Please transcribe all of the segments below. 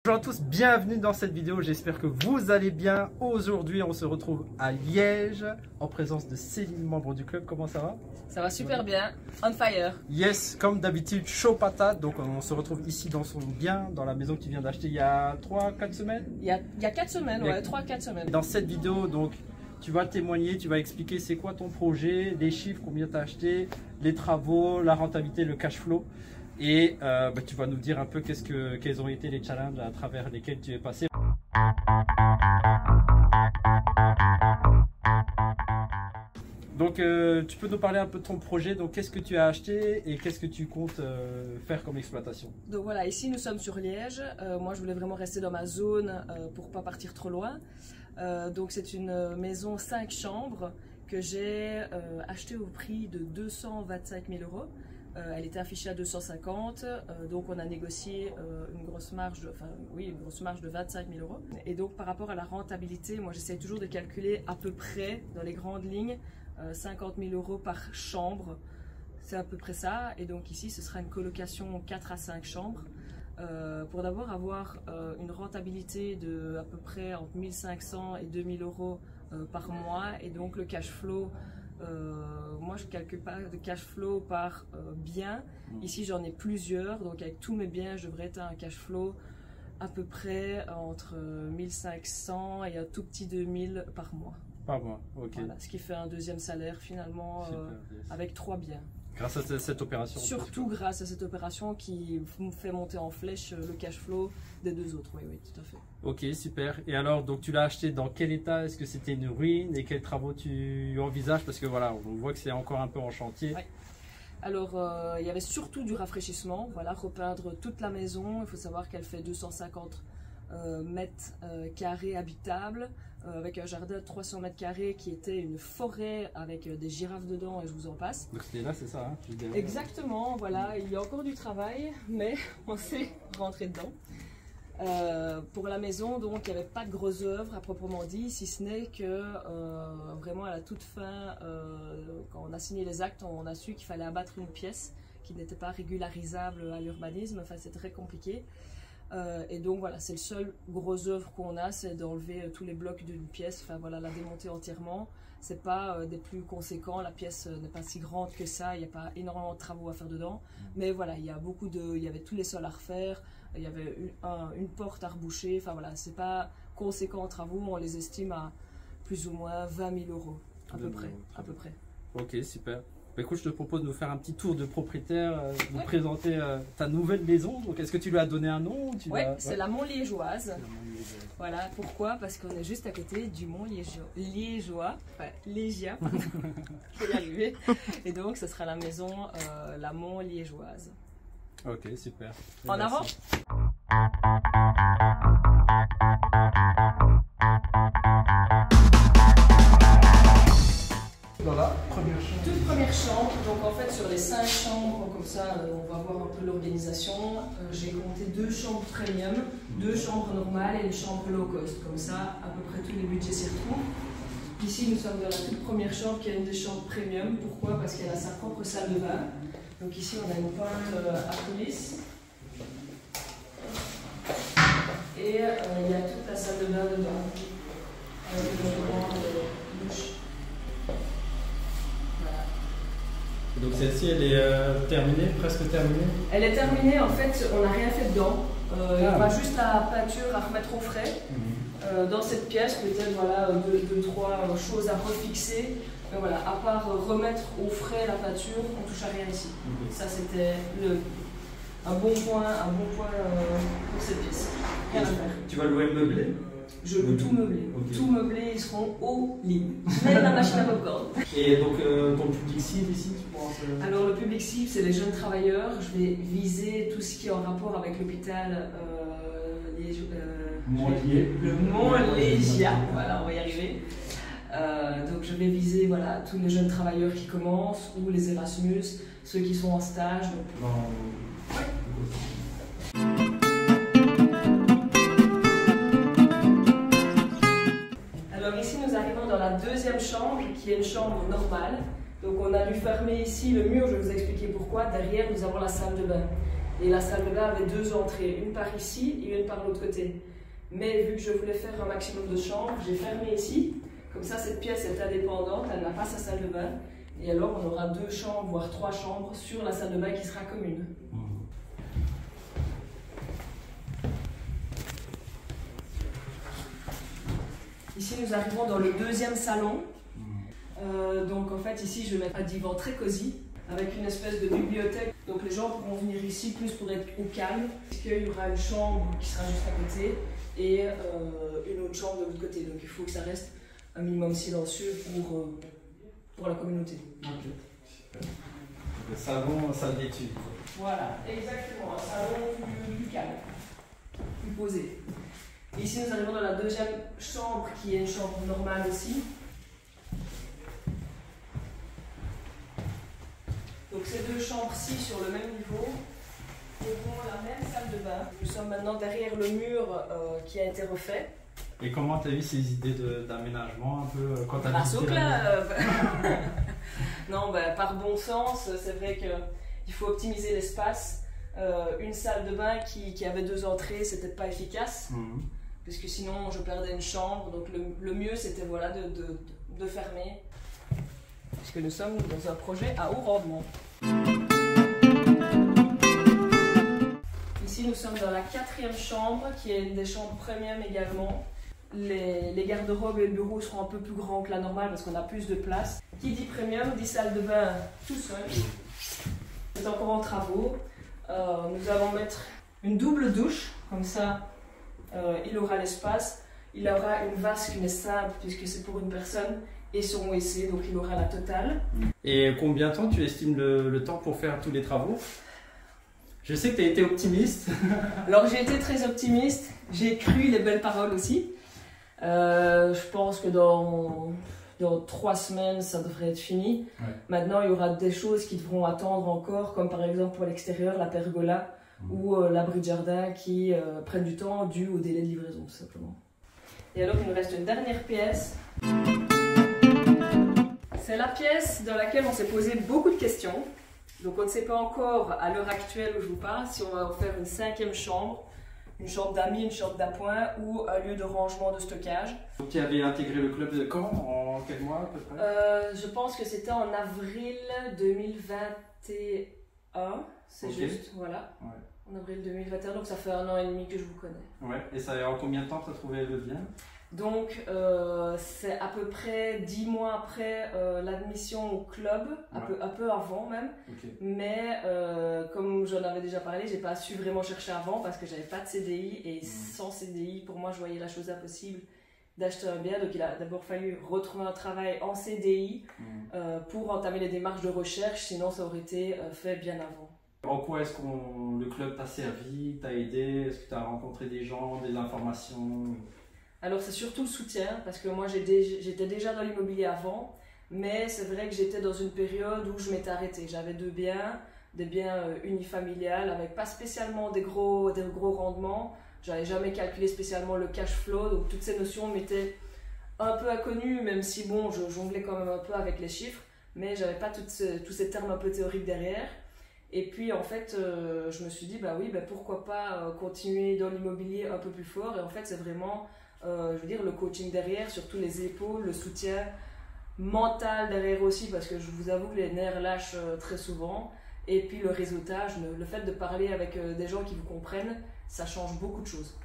Bonjour à tous, bienvenue dans cette vidéo, j'espère que vous allez bien. Aujourd'hui on se retrouve à Liège en présence de Céline, membre du club. Comment ça va? Ça va super bien, on fire. Yes, comme d'habitude, chaud patate. Donc on se retrouve ici dans son bien, dans la maison que tu viens d'acheter il y a 3-4 semaines. Il y a 4 semaines, ouais, 3-4 semaines. Dans cette vidéo, donc, tu vas témoigner, tu vas expliquer c'est quoi ton projet, les chiffres, combien tu as acheté, les travaux, la rentabilité, le cash flow. Et tu vas nous dire un peu quels ont été les challenges à travers lesquels tu es passé. Donc tu peux nous parler un peu de ton projet, donc qu'est-ce que tu as acheté et qu'est-ce que tu comptes faire comme exploitation? Donc voilà, ici nous sommes sur Liège. Moi je voulais vraiment rester dans ma zone pour pas partir trop loin. Donc c'est une maison 5 chambres que j'ai achetée au prix de 225 000 €. Elle était affichée à 250, donc on a négocié une grosse marge de 25 000 €. Et donc par rapport à la rentabilité, moi j'essaie toujours de calculer à peu près dans les grandes lignes 50 000 € par chambre, c'est à peu près ça. Et donc ici ce sera une colocation 4 à 5 chambres pour d'abord avoir une rentabilité de à peu près entre 1500 et 2000 € par mois. Et donc le cash flow, moi je ne calcule pas de cash flow par bien. Ici j'en ai plusieurs, donc avec tous mes biens je devrais être à un cash flow à peu près entre 1500 et un tout petit 2000 par mois. Par mois, ok. Voilà, ce qui fait un deuxième salaire finalement avec 3 biens. Grâce à cette opération. Surtout grâce à cette opération qui me fait monter en flèche le cash flow des deux autres, oui, tout à fait. Ok, super. Et alors, donc tu l'as acheté dans quel état? Est-ce que c'était une ruine? Et quels travaux tu envisages? Parce que voilà, on voit que c'est encore un peu en chantier. Ouais. Alors, il y avait surtout du rafraîchissement, voilà, repeindre toute la maison. Il faut savoir qu'elle fait 250 mètres carrés habitables, avec un jardin de 300 mètres carrés qui était une forêt avec des girafes dedans et je vous en passe. Donc c'était là, c'est ça, hein? Exactement, voilà, il y a encore du travail, mais on s'est rentré dedans. Pour la maison, donc, il n'y avait pas de grosses œuvres à proprement dit, si ce n'est que vraiment à la toute fin, quand on a signé les actes, on a su qu'il fallait abattre une pièce qui n'était pas régularisable à l'urbanisme, enfin c'est très compliqué. Et donc voilà, c'est le seul gros œuvre qu'on a, c'est d'enlever tous les blocs d'une pièce, enfin voilà, la démonter entièrement. C'est pas des plus conséquents, la pièce n'est pas si grande que ça, il n'y a pas énormément de travaux à faire dedans. Mais voilà, il y avait tous les sols à refaire, il y avait une porte à reboucher, enfin voilà, c'est pas conséquent en travaux, on les estime à plus ou moins 20 000 € à peu près. Ok, super. Bah, écoute, je te propose de nous faire un petit tour de propriétaire, de nous présenter ta nouvelle maison. Donc, est-ce que tu lui as donné un nom? Oui, c'est la Mont-Liégeoise. Voilà, pourquoi? Parce qu'on est juste à côté du Mont Liégeois, enfin Liégien, je vais y arriver. Et donc, ce sera la maison, la Mont-Liégeoise. Ok, super. En avant. Dans la première chambre. Toute première chambre, donc en fait sur les 5 chambres, comme ça on va voir un peu l'organisation. J'ai compté 2 chambres premium, 2 chambres normales et une chambre low cost, comme ça à peu près tous les budgets s'y retrouvent. Ici nous sommes dans la toute première chambre qui est une des chambres premium. Pourquoi? Parce qu'elle a sa propre salle de bain. Donc ici on a une pointe à coulisse. Et il y a toute la salle de bain dedans, avec une grande douche. Donc celle-ci, elle est terminée, presque terminée? Elle est terminée, en fait, on n'a rien fait dedans. Il y aura juste la peinture à remettre au frais. Dans cette pièce, peut-être voilà, 2-3 choses à refixer. Mais voilà, à part remettre au frais la peinture, on ne touche à rien ici. Ça, c'était un bon point pour cette pièce. Rien à faire. Tu vas louer meublé? Je veux tout meubler. Okay. Tout meubler, ils seront au lit. Même la machine à popcorn. Et donc, ton public cible ici, tu penses Alors, le public cible, c'est les jeunes travailleurs. Je vais viser tout ce qui est en rapport avec l'hôpital le Mont-Liégien. Voilà, on va y arriver. Donc, je vais viser voilà, tous les jeunes travailleurs qui commencent ou les Erasmus, ceux qui sont en stage. Donc... Ouais. Alors ici nous arrivons dans la deuxième chambre qui est une chambre normale. Donc on a dû fermer ici le mur, je vais vous expliquer pourquoi. Derrière nous avons la salle de bain. Et la salle de bain avait 2 entrées, une par ici et une par l'autre côté. Mais vu que je voulais faire un maximum de chambres, j'ai fermé ici. Comme ça, cette pièce est indépendante, elle n'a pas sa salle de bain. Et alors, on aura 2 chambres, voire 3 chambres sur la salle de bain qui sera commune. Ici, nous arrivons dans le 2e salon. Donc en fait, ici, je vais mettre un divan très cosy, avec une espèce de bibliothèque. Donc les gens pourront venir ici plus pour être au calme, puisqu'il y aura une chambre qui sera juste à côté et une autre chambre de l'autre côté. Donc il faut que ça reste un minimum silencieux pour la communauté. Ok, super. Le salon, salle d'études. Voilà, exactement, un salon plus calme, plus posé. Et ici, nous arrivons dans la 2e chambre, qui est une chambre normale aussi. Donc ces 2 chambres-ci sur le même niveau auront la même salle de bain. Nous sommes maintenant derrière le mur qui a été refait. Et comment tu as eu ces idées d'aménagement un peu quand tu as Grâce au visité club. Non, par bon sens, c'est vrai qu'il faut optimiser l'espace. Une salle de bain qui avait 2 entrées, c'était pas efficace. Parce que sinon je perdais une chambre. Donc le mieux c'était voilà, de fermer. Puisque nous sommes dans un projet à haut rendement. Ici nous sommes dans la 4e chambre, qui est une des chambres premium également. Les garde-robes et le bureau seront un peu plus grands que la normale parce qu'on a plus de place. Qui dit premium dit salle de bain tout seul. C'est encore en travaux. Nous allons mettre une double douche, comme ça il aura l'espace. Il aura une vasque, une simple, puisque c'est pour une personne, et son WC, donc il aura la totale. Et combien de temps tu estimes le temps pour faire tous les travaux? Je sais que tu as été optimiste. Alors j'ai été très optimiste, j'ai cru les belles paroles aussi. Je pense que dans 3 semaines, ça devrait être fini. Ouais. Maintenant, il y aura des choses qui devront attendre encore, comme par exemple pour l'extérieur, la pergola ou l'abri de jardin qui prennent du temps dû au délai de livraison, tout simplement. Et alors, il nous reste une dernière pièce. C'est la pièce dans laquelle on s'est posé beaucoup de questions. Donc, on ne sait pas encore, à l'heure actuelle où je vous parle, si on va en faire une 5e chambre, une chambre d'amis, une chambre d'appoint ou un lieu de rangement de stockage. Donc, tu avais intégré le club de quand? En quel mois à peu près? Je pense que c'était en avril 2021, c'est okay. Juste, voilà. Ouais. En avril 2021, donc ça fait 1 an et demi que je vous connais. Ouais, et ça en combien de temps tu as trouvé le bien? Donc, c'est à peu près 10 mois après l'admission au club, un peu avant même. Okay. Mais comme j'en avais déjà parlé, j'ai pas su vraiment chercher avant parce que j'avais pas de CDI. Et sans CDI, pour moi, je voyais la chose impossible d'acheter un bien. Donc, il a d'abord fallu retrouver un travail en CDI pour entamer les démarches de recherche. Sinon, ça aurait été fait bien avant. En quoi est-ce que le club t'a servi, t'a aidé? Est-ce que tu as rencontré des gens, des informations? Alors c'est surtout le soutien, parce que moi j'étais déjà dans l'immobilier avant, mais c'est vrai que j'étais dans une période où je m'étais arrêtée. J'avais 2 biens, des biens unifamiliales avec pas spécialement des gros rendements. J'avais jamais calculé spécialement le cash flow, donc toutes ces notions m'étaient un peu inconnues, même si bon, je jonglais quand même un peu avec les chiffres, mais j'avais pas tous ces termes un peu théoriques derrière. Et puis en fait, je me suis dit, pourquoi pas continuer dans l'immobilier un peu plus fort. Et en fait, c'est vraiment, je veux dire, le coaching derrière, surtout les épaules, le soutien mental derrière aussi, parce que je vous avoue que les nerfs lâchent très souvent. Et puis le réseautage, le fait de parler avec des gens qui vous comprennent, ça change beaucoup de choses.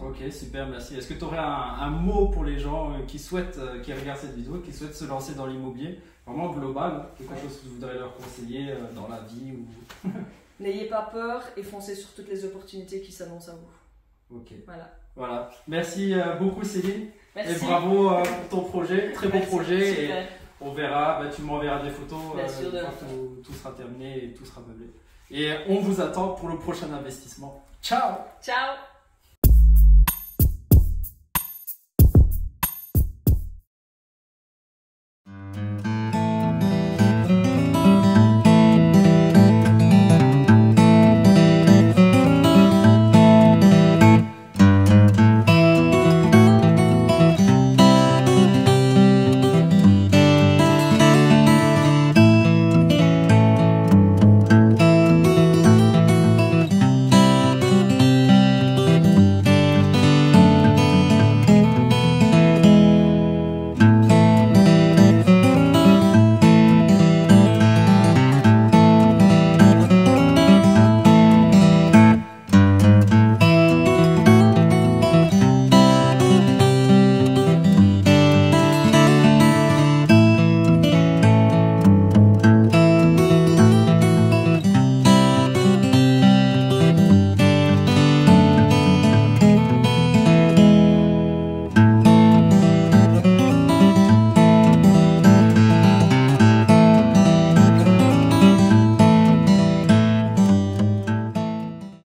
Ok, super, merci. Est-ce que tu aurais un mot pour les gens qui regardent cette vidéo, qui souhaitent se lancer dans l'immobilier, vraiment global, quelque chose que tu voudrais leur conseiller dans la vie ou... N'ayez pas peur et foncez sur toutes les opportunités qui s'annoncent à vous. Ok. Voilà. Merci beaucoup Céline. Merci. Et bravo pour ton projet, très beau projet. Super. Et on verra, tu m'enverras des photos quand tout sera terminé et tout sera meublé. Et on vous attend pour le prochain investissement. Ciao. Ciao.